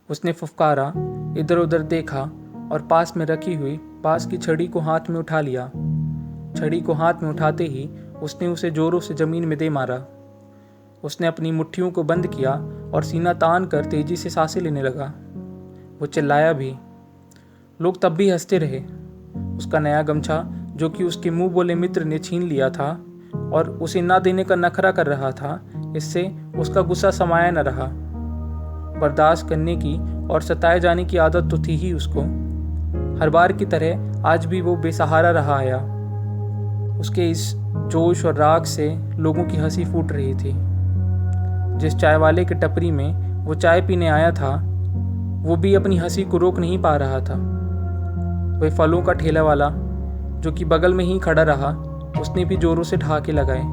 उसने फुफकारा, इधर उधर देखा और पास में रखी हुई बांस की छड़ी को हाथ में उठा लिया। छड़ी को हाथ में उठाते ही उसने उसे जोरों से जमीन में दे मारा। उसने अपनी मुट्ठियों को बंद किया और सीना तान कर तेजी से सांसें लेने लगा। वो चिल्लाया भी। लोग तब भी हंसते रहे। उसका नया गमछा, जो कि उसके मुंह बोले मित्र ने छीन लिया था और उसे ना देने का नखरा कर रहा था, इससे उसका गुस्सा समाया न रहा। बर्दाश्त करने की और सताए जाने की आदत तो थी ही उसको। हर बार की तरह आज भी वो बेसहारा रहा आया। उसके इस जोश और राग से लोगों की हंसी फूट रही थी। जिस चाय वाले के टपरी में वो चाय पीने आया था, वो भी अपनी हंसी को रोक नहीं पा रहा था। वह फलों का ठेला वाला, जो कि बगल में ही खड़ा रहा, उसने भी जोरों से ठहाके लगाए।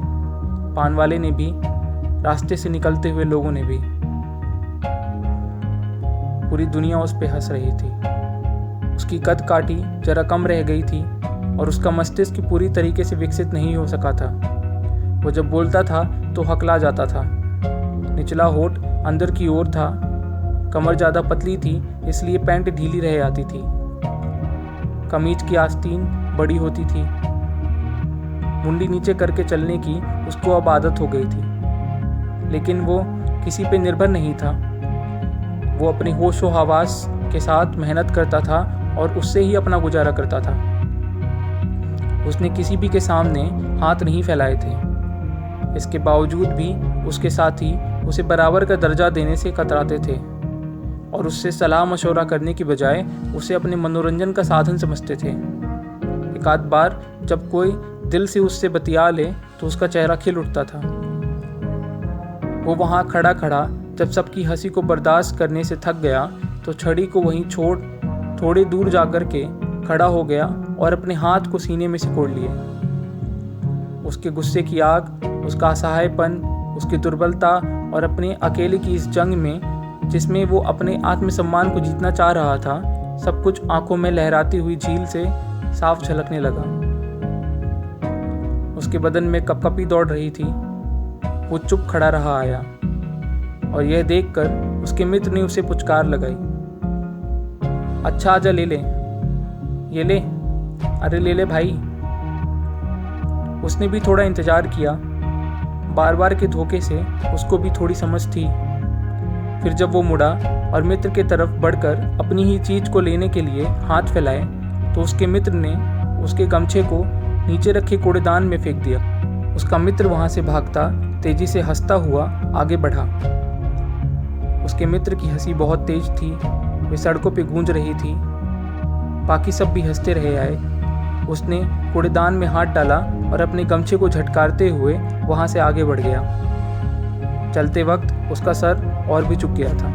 पान वाले ने भी, रास्ते से निकलते हुए लोगों ने भी। पूरी दुनिया उस पे हंस रही थी। उसकी कद काठी जरा कम रह गई थी और उसका मस्तिष्क पूरी तरीके से विकसित नहीं हो सका था। वो जब बोलता था तो हकला जाता था। निचला होठ अंदर की ओर था। कमर ज़्यादा पतली थी, इसलिए पैंट ढीली रह आती थी। कमीज की आस्तीन बड़ी होती थी। मुंडी नीचे करके चलने की उसको अब आदत हो गई थी, लेकिन वो किसी पे निर्भर नहीं था। वो अपने होशो हवास के साथ मेहनत करता था और उससे ही अपना गुजारा करता था। उसने किसी भी के सामने हाथ नहीं फैलाए थे। इसके बावजूद भी उसके साथी उसे बराबर का दर्जा देने से कतराते थे और उससे सलाह मशवरा करने की बजाय उसे अपने मनोरंजन का साधन समझते थे। एक आध बार जब कोई दिल से उससे बतिया ले तो उसका चेहरा खिल उठता था। वो वहाँ खड़ा खड़ा जब सबकी हंसी को बर्दाश्त करने से थक गया तो छड़ी को वहीं छोड़ थोड़े दूर जाकर के खड़ा हो गया और अपने हाथ को सीने में सिकोड़ लिए। उसके गुस्से की आग, उसका असहायपन, उसकी दुर्बलता और अपने अकेले की इस जंग में, जिसमें वो अपने आत्मसम्मान को जीतना चाह रहा था, सब कुछ आंखों में लहराती हुई झील से साफ झलकने लगा। उसके बदन में कपकपी दौड़ रही थी। वो चुप खड़ा रहा आया और यह देखकर उसके मित्र ने उसे पुचकार लगाई। अच्छा आजा, ले ले, ये ले, अरे ले ले भाई। उसने भी थोड़ा इंतजार किया। बार बार के धोखे से उसको भी थोड़ी समझ थी। फिर जब वो मुड़ा और मित्र के तरफ बढ़कर अपनी ही चीज को लेने के लिए हाथ फैलाए तो उसके मित्र ने उसके गमछे को नीचे रखे कूड़ेदान में फेंक दिया। उसका मित्र वहां से भागता तेजी से हंसता हुआ आगे बढ़ा। उसके मित्र की हंसी बहुत तेज थी। वे सड़कों पे गूंज रही थी। बाकी सब भी हंसते रहे आए। उसने कूड़ेदान में हाथ डाला और अपने गमछे को झटकारते हुए वहां से आगे बढ़ गया। चलते वक्त उसका सर और भी झुक गया था।